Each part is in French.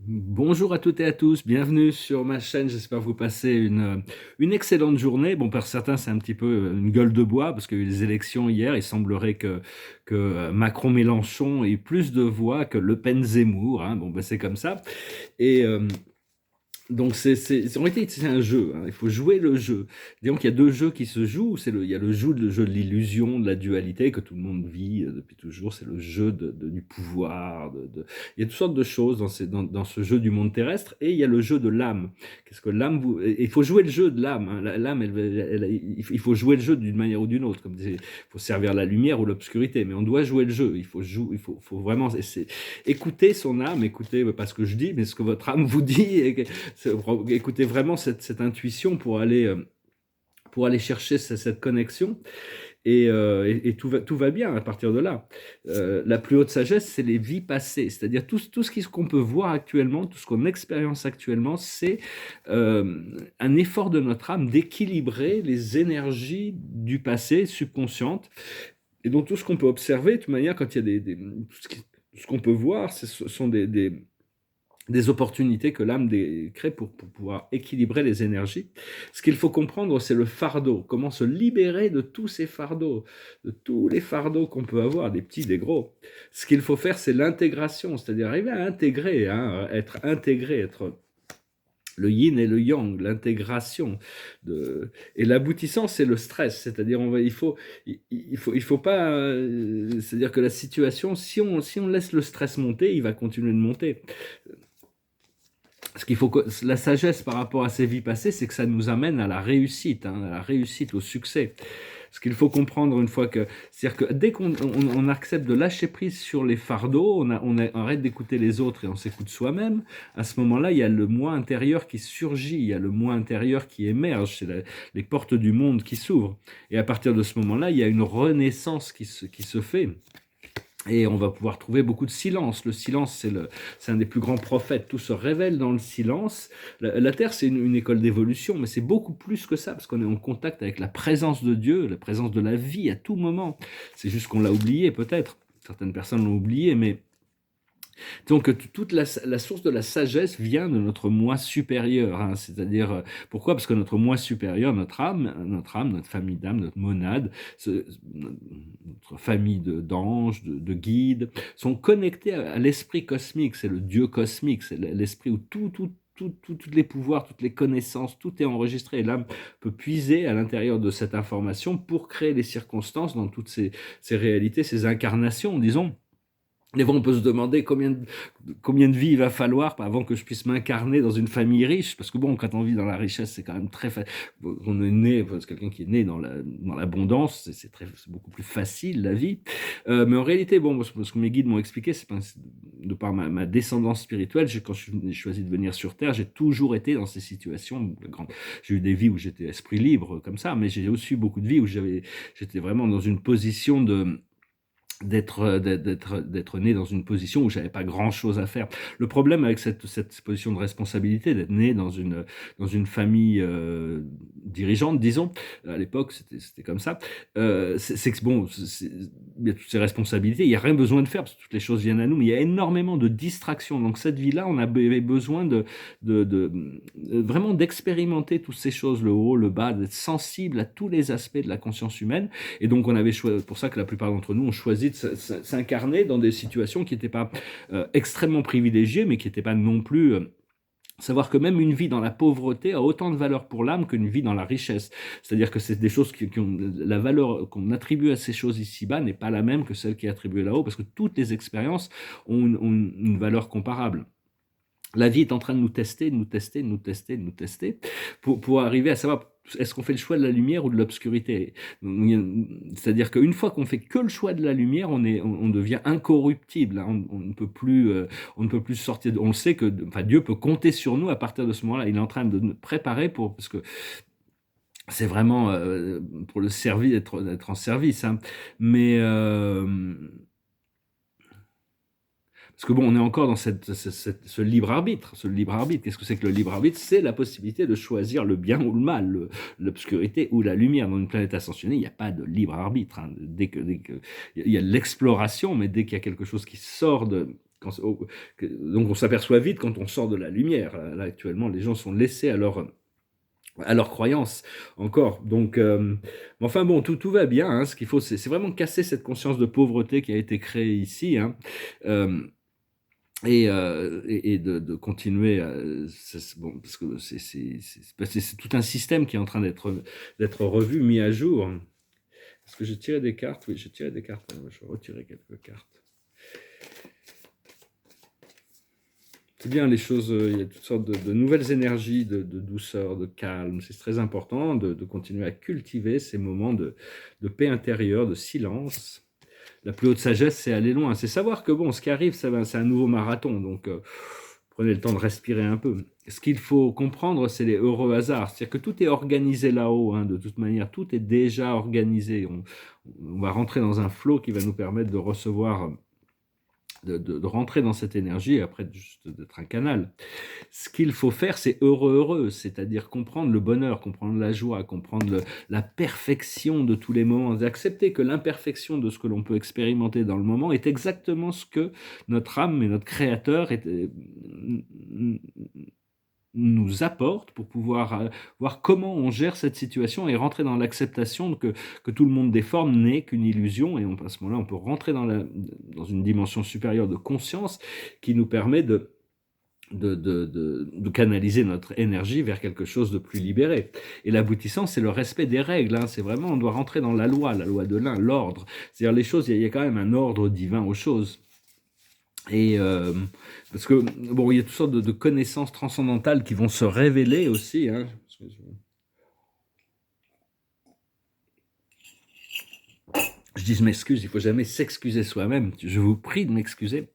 Bonjour à toutes et à tous, bienvenue sur ma chaîne, j'espère que vous passez une excellente journée. Bon, pour certains, c'est un petit peu une gueule de bois, parce qu'il y a eu les élections hier, il semblerait que Macron-Mélenchon ait plus de voix que Le Pen-Zemmour, hein. Bon, ben, c'est comme ça. Et donc, en réalité, c'est un jeu, hein. Il faut jouer le jeu. Disons qu'il y a deux jeux qui se jouent. Il y a le jeu de l'illusion, de la dualité que tout le monde vit depuis toujours. C'est le jeu du pouvoir. Il y a toutes sortes de choses dans ce jeu du monde terrestre. Et il y a le jeu de l'âme. Qu'est-ce que l'âme vous... Il faut jouer le jeu de l'âme, hein. L'âme, il faut jouer le jeu d'une manière ou d'une autre. Il faut servir la lumière ou l'obscurité. Mais on doit jouer le jeu. Il faut vraiment écouter son âme, écouter pas ce que je dis, mais ce que votre âme vous dit. Écoutez vraiment cette intuition pour aller chercher cette connexion, et tout va bien à partir de là. La plus haute sagesse, c'est les vies passées, c'est-à-dire tout ce qu'on peut voir actuellement, tout ce qu'on expérience actuellement, c'est un effort de notre âme d'équilibrer les énergies du passé subconscientes, et donc tout ce qu'on peut observer, de toute manière, quand il y a tout ce qu'on peut voir, ce sont des opportunités que l'âme crée pour pouvoir équilibrer les énergies. Ce qu'il faut comprendre, c'est le fardeau. Comment se libérer de tous ces fardeaux, de tous les fardeaux qu'on peut avoir, des petits, des gros. Ce qu'il faut faire, c'est l'intégration, c'est-à-dire arriver à intégrer, hein, être intégré, être le yin et le yang, l'intégration. Et l'aboutissant, c'est le stress, c'est-à-dire il faut pas, c'est-à-dire que la situation, si on laisse le stress monter, il va continuer de monter. Ce qu'il faut la sagesse par rapport à ces vies passées, c'est que ça nous amène à la réussite, hein, à la réussite, au succès. Ce qu'il faut comprendre une fois que, c'est-à-dire que dès qu'on accepte de lâcher prise sur les fardeaux, on arrête d'écouter les autres et on s'écoute soi-même. À ce moment-là, il y a le moi intérieur qui surgit, il y a le moi intérieur qui émerge, c'est les portes du monde qui s'ouvrent. Et à partir de ce moment-là, il y a une renaissance qui se fait. Et on va pouvoir trouver beaucoup de silence. Le silence, c'est un des plus grands prophètes. Tout se révèle dans le silence. La Terre, c'est une école d'évolution, mais c'est beaucoup plus que ça, parce qu'on est en contact avec la présence de Dieu, la présence de la vie à tout moment. C'est juste qu'on l'a oublié, peut-être. Certaines personnes l'ont oublié, mais donc toute la source de la sagesse vient de notre moi supérieur, hein. C'est-à-dire, pourquoi? Parce que notre moi supérieur, notre famille d'âme, notre monade, notre famille d'anges, de guides, sont connectés à l'esprit cosmique. C'est le Dieu cosmique, c'est l'esprit où tous les pouvoirs, toutes les connaissances, tout est enregistré. Et l'âme peut puiser à l'intérieur de cette information pour créer les circonstances dans toutes ces réalités, ces incarnations, disons. Des fois, on peut se demander combien de vies il va falloir avant que je puisse m'incarner dans une famille riche. Parce que bon, quand on vit dans la richesse, c'est quand même très facile. On est né, c'est quelqu'un qui est né dans l'abondance, c'est beaucoup plus facile, la vie. Mais en réalité, bon, ce que mes guides m'ont expliqué, de par ma descendance spirituelle, quand j'ai choisi de venir sur Terre, j'ai toujours été dans ces situations. J'ai eu des vies où j'étais esprit libre, comme ça, mais j'ai aussi eu beaucoup de vies où j'étais vraiment dans une position d'être né dans une position où j'avais pas grand chose à faire. Le problème avec cette position de responsabilité, d'être né dans une famille dirigeante, disons, à l'époque c'était comme ça, c'est que bon, il y a toutes ces responsabilités, il n'y a rien besoin de faire parce que toutes les choses viennent à nous, mais il y a énormément de distractions. Donc cette vie-là, on avait besoin vraiment d'expérimenter toutes ces choses, le haut, le bas, d'être sensible à tous les aspects de la conscience humaine. Et donc on avait choisi, pour ça que la plupart d'entre nous ont choisi de s'incarner dans des situations qui n'étaient pas extrêmement privilégiées, mais qui n'étaient pas non plus... savoir que même une vie dans la pauvreté a autant de valeur pour l'âme qu'une vie dans la richesse. C'est-à-dire que c'est des choses qui ont... La valeur qu'on attribue à ces choses ici-bas n'est pas la même que celle qui est attribuée là-haut, parce que toutes les expériences ont une valeur comparable. La vie est en train de nous tester, de nous tester, de nous tester, de nous tester, pour arriver à savoir est-ce qu'on fait le choix de la lumière ou de l'obscurité. C'est-à-dire qu'une fois qu'on fait que le choix de la lumière, on devient incorruptible, hein. On ne peut plus sortir. On le sait que, enfin, Dieu peut compter sur nous à partir de ce moment-là. Il est en train de nous préparer parce que c'est vraiment pour le service, d'être en service, hein. Mais parce que bon, on est encore dans ce libre arbitre. Ce libre arbitre, qu'est-ce que c'est que le libre arbitre? C'est la possibilité de choisir le bien ou le mal, l'obscurité ou la lumière. Dans une planète ascensionnée, il n'y a pas de libre arbitre, hein. Il y a l'exploration, mais dès qu'il y a quelque chose qui sort Donc on s'aperçoit vite quand on sort de la lumière. Là, actuellement, les gens sont laissés à leur croyance encore. Donc, enfin bon, tout va bien. Hein. Ce qu'il faut, c'est vraiment casser cette conscience de pauvreté qui a été créée ici. Hein. Euh, et de continuer bon, parce que c'est tout un système qui est en train d'être revu, mis à jour. Est-ce que j'ai tiré des cartes? Oui, j'ai tiré des cartes. Je vais retirer quelques cartes. C'est bien les choses, il y a toutes sortes de nouvelles énergies, de douceur, de calme. C'est très important de continuer à cultiver ces moments de paix intérieure, de silence. La plus haute sagesse, c'est aller loin. C'est savoir que bon, ce qui arrive, c'est un nouveau marathon. Donc, prenez le temps de respirer un peu. Ce qu'il faut comprendre, c'est les heureux hasards. C'est-à-dire que tout est organisé là-haut. Hein, de toute manière, tout est déjà organisé. On va rentrer dans un flot qui va nous permettre de recevoir, de rentrer dans cette énergie et après juste d'être un canal. Ce qu'il faut faire, c'est heureux, c'est-à-dire comprendre le bonheur, comprendre la joie, comprendre la perfection de tous les moments, accepter que l'imperfection de ce que l'on peut expérimenter dans le moment est exactement ce que notre âme et notre créateur nous apporte pour pouvoir voir comment on gère cette situation et rentrer dans l'acceptation que tout le monde déforme n'est qu'une illusion, et à ce moment-là, on peut rentrer dans une dimension supérieure de conscience qui nous permet de canaliser notre énergie vers quelque chose de plus libéré. Et l'aboutissant, c'est le respect des règles. Hein. C'est vraiment, on doit rentrer dans la loi de l'un, l'ordre. C'est-à-dire les choses, il y a quand même un ordre divin aux choses. Et parce que bon, il y a toutes sortes de connaissances transcendantales qui vont se révéler aussi. Hein. Je dis je m'excuse, il faut jamais s'excuser soi-même. Je vous prie de m'excuser.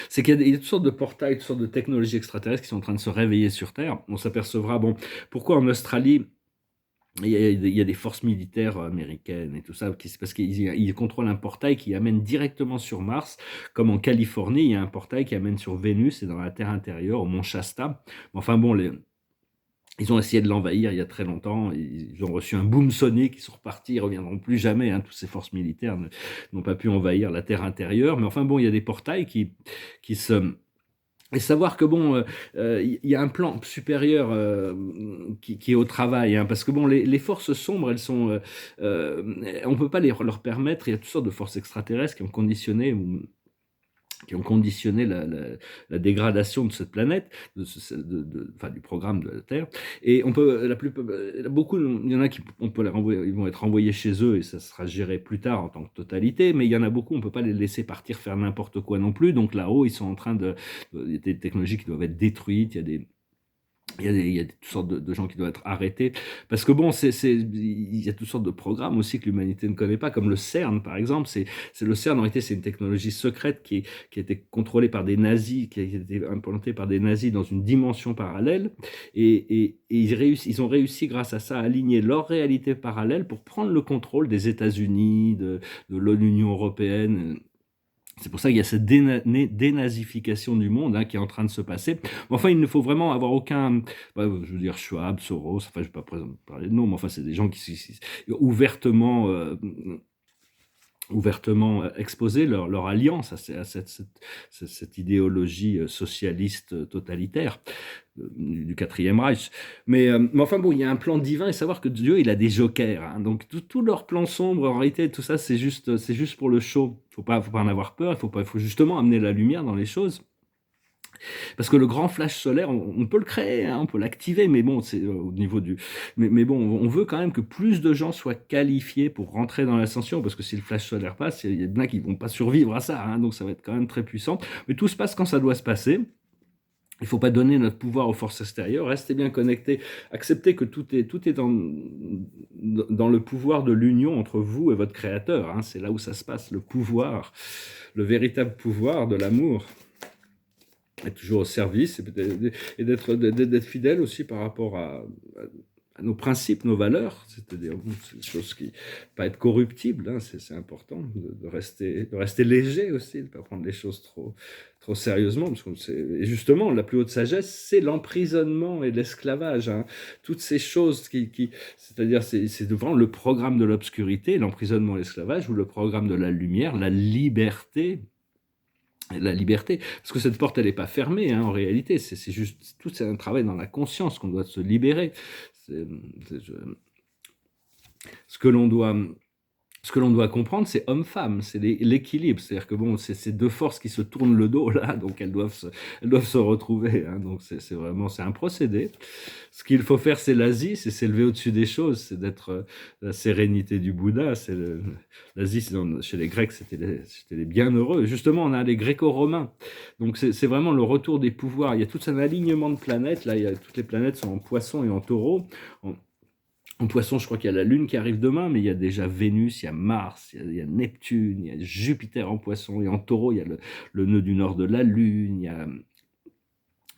C'est qu'il y a toutes sortes de portails, toutes sortes de technologies extraterrestres qui sont en train de se réveiller sur Terre. On s'apercevra, bon, pourquoi en Australie, il y a des forces militaires américaines et tout ça, parce qu'ils contrôlent un portail qui amène directement sur Mars, comme en Californie, il y a un portail qui amène sur Vénus et dans la Terre intérieure, au mont Shasta. Enfin bon, ils ont essayé de l'envahir il y a très longtemps, ils ont reçu un boom sonique, ils sont repartis, ils reviendront plus jamais, hein, toutes ces forces militaires n'ont pas pu envahir la Terre intérieure, mais enfin bon, il y a des portails qui se... Et savoir que bon, il y a un plan supérieur qui est au travail, hein, parce que bon, les forces sombres, elles sont, on peut pas leur permettre. Il y a toutes sortes de forces extraterrestres qui ont conditionné la dégradation de cette planète, enfin, du programme de la Terre. Et on peut, beaucoup, il y en a qui, on peut les renvoyer, ils vont être renvoyés chez eux et ça sera géré plus tard en tant que totalité. Mais il y en a beaucoup, on peut pas les laisser partir faire n'importe quoi non plus. Donc là-haut, ils sont en train il y a des technologies qui doivent être détruites. Il y a toutes sortes de gens qui doivent être arrêtés. Parce que bon, il y a toutes sortes de programmes aussi que l'humanité ne connaît pas, comme le CERN, par exemple. Le CERN, en réalité, c'est une technologie secrète qui a été contrôlée par des nazis, qui a été implantée par des nazis dans une dimension parallèle. Et ils ont réussi, grâce à ça, à aligner leur réalité parallèle pour prendre le contrôle des États-Unis, de l'Union européenne. C'est pour ça qu'il y a cette dénazification du monde, hein, qui est en train de se passer. Enfin, il ne faut vraiment avoir aucun... je veux dire, Schwab, Soros, enfin, je ne vais pas parler de nom, mais enfin, c'est des gens qui ouvertement exposer leur alliance à cette idéologie socialiste totalitaire du quatrième Reich. Mais enfin bon, il y a un plan divin, et savoir que Dieu, il a des jokers. Hein. Donc tout leur plan sombre, en réalité, tout ça, c'est juste pour le show. Faut pas en avoir peur, il faut justement amener la lumière dans les choses. Parce que le grand flash solaire, on peut le créer, hein, on peut l'activer, mais bon, c'est au niveau du... Mais bon, on veut quand même que plus de gens soient qualifiés pour rentrer dans l'ascension, parce que si le flash solaire passe, il y en a qui vont pas survivre à ça, hein, donc ça va être quand même très puissant. Mais tout se passe quand ça doit se passer. Il ne faut pas donner notre pouvoir aux forces extérieures, restez bien connectés, acceptez que tout est dans le pouvoir de l'union entre vous et votre créateur, hein, c'est là où ça se passe, le pouvoir, le véritable pouvoir de l'amour. Être toujours au service et d'être fidèle aussi par rapport à nos principes, nos valeurs, c'est-à-dire c'est des choses qui pas être corruptibles, hein, c'est important de rester léger aussi, de ne pas prendre les choses trop sérieusement, parce et justement la plus haute sagesse, c'est l'emprisonnement et l'esclavage, hein. Toutes ces choses c'est-à-dire c'est devant le programme de l'obscurité, l'emprisonnement et l'esclavage, ou le programme de la lumière, la liberté la liberté. Parce que cette porte, elle n'est pas fermée, hein, en réalité. C'est juste, tout c'est un travail dans la conscience qu'on doit se libérer. C'est- c'est- ce que l'on doit ce que l'on doit comprendre, c'est homme-femme, c'est l'équilibre. C'est-à-dire que bon, c'est ces deux forces qui se tournent le dos là, donc elles doivent se retrouver, hein. Donc c'est vraiment, c'est un procédé. Ce qu'il faut faire, c'est l'Asie, c'est s'élever au-dessus des choses, c'est d'être la sérénité du Bouddha. L'Asie, chez les Grecs, c'était les bienheureux. Justement, on a les Gréco-romains. Donc c'est vraiment le retour des pouvoirs. Il y a tout un alignement de planètes. Là, toutes les planètes sont en Poisson et en Taureau. En Poisson, je crois qu'il y a la Lune qui arrive demain, mais il y a déjà Vénus, il y a Mars, il y a Neptune, il y a Jupiter en Poisson, et en Taureau, il y a le nœud du nord de la Lune, il y a,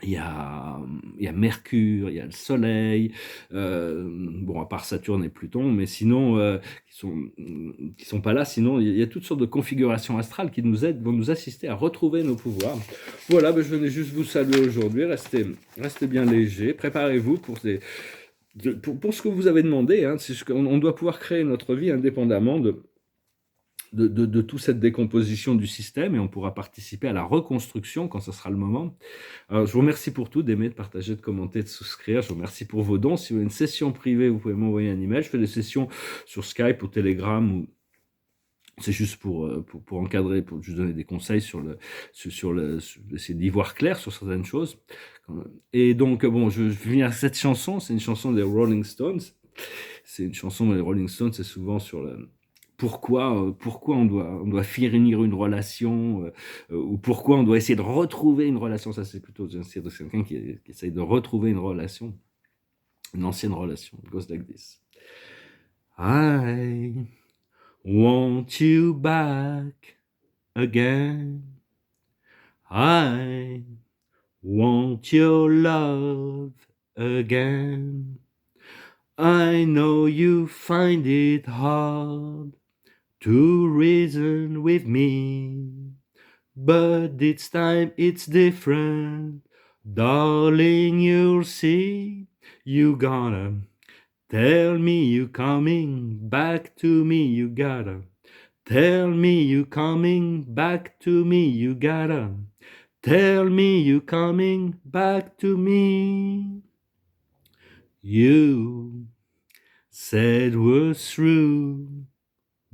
il y a Mercure, il y a le Soleil, bon, à part Saturne et Pluton, mais sinon, qui sont pas là. Sinon, il y a toutes sortes de configurations astrales qui nous aident, vont nous assister à retrouver nos pouvoirs. Voilà, ben, je venais juste vous saluer aujourd'hui. Restez bien léger, préparez-vous pour ce que vous avez demandé, hein. On doit pouvoir créer notre vie indépendamment de toute cette décomposition du système, et on pourra participer à la reconstruction quand ce sera le moment. Alors, je vous remercie pour tout, d'aimer, de partager, de commenter, de souscrire. Je vous remercie pour vos dons. Si vous avez une session privée, vous pouvez m'envoyer un email. Je fais des sessions sur Skype ou Telegram, ou c'est juste pour encadrer, pour juste donner des conseils essayer d'y voir clair sur certaines choses. Et donc, bon, je viens à cette chanson. C'est une chanson des Rolling Stones. C'est une chanson des Rolling Stones, c'est souvent sur pourquoi on doit finir une relation, ou pourquoi on doit essayer de retrouver une relation. Ça, c'est plutôt quelqu'un qui essaye de retrouver une relation, une ancienne relation. It goes like this. I want you back again. I want your love again. I know you find it hard to reason with me, but this time it's different. Darling, you'll see, you gotta tell me you coming back to me, you gotta tell me you coming back to me, you gotta tell me you coming back to me. You said we're through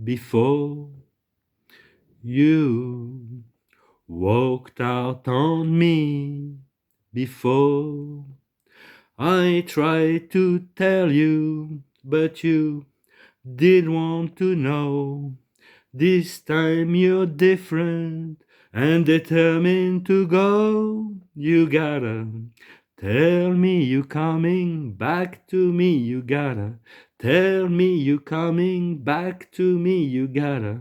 before you walked out on me before. I tried to tell you, but you didn't want to know. This time you're different and determined to go. You gotta tell me you coming back to me, you gotta tell me you coming back to me, you gotta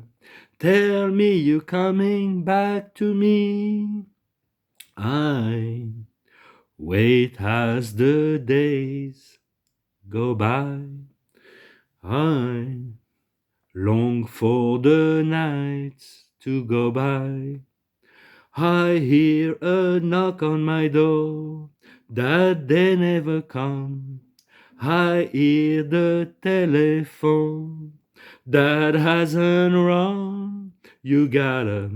tell me you coming back to me. I wait as the days go by. I long for the nights to go by. I hear a knock on my door that they never come. I hear the telephone that hasn't rung. You gotta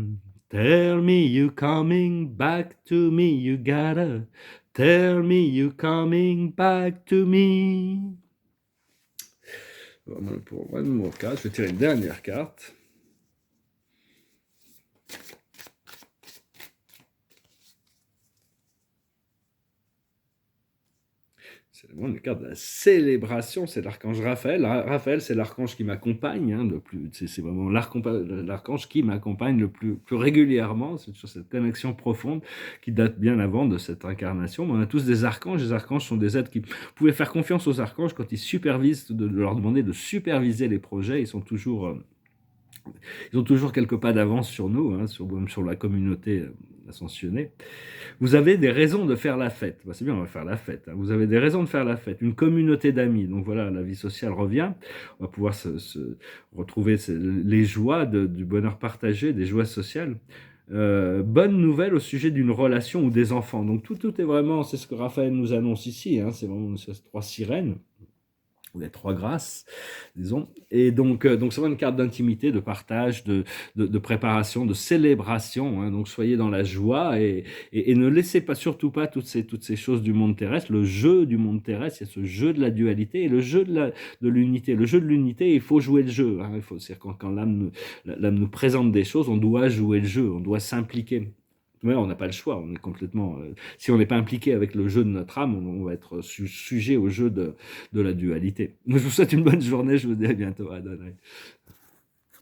tell me you coming back to me. You gotta tell me you coming back to me. Pour one more card, je vais tirer une dernière carte. C'est vraiment une carte de la célébration, c'est l'archange Raphaël. Raphaël, c'est l'archange qui m'accompagne, hein, c'est vraiment l'archange qui m'accompagne le plus régulièrement, c'est sur cette connexion profonde qui date bien avant de cette incarnation. Mais on a tous des archanges. Les archanges sont des êtres qui... Vous pouvez faire confiance aux archanges quand ils supervisent, de leur demander de superviser les projets. Ils ont toujours quelques pas d'avance sur nous, hein, même sur la communauté ascensionnée. Vous avez des raisons de faire la fête. Bah, c'est bien, on va faire la fête, hein. Vous avez des raisons de faire la fête. Une communauté d'amis. Donc voilà, la vie sociale revient. On va pouvoir retrouver les joies du bonheur partagé, des joies sociales. Bonne nouvelle au sujet d'une relation ou des enfants. Donc tout est vraiment, c'est ce que Raphaël nous annonce ici, hein. C'est vraiment ces trois sirènes. ou les trois grâces, disons. Et donc c'est vraiment une carte d'intimité, de partage, de préparation, de célébration. Hein. Donc soyez dans la joie et ne laissez pas, surtout pas toutes ces choses du monde terrestre. Le jeu du monde terrestre, il y a ce jeu de la dualité et le jeu de l'unité. Le jeu de l'unité, il faut jouer le jeu. Hein. C'est-à-dire quand l'âme nous présente des choses, on doit jouer le jeu, on doit s'impliquer. Mais on n'a pas le choix, on est complètement. Si on n'est pas impliqué avec le jeu de notre âme, on va être sujet au jeu de la dualité. Je vous souhaite une bonne journée, je vous dis à bientôt. Adonai.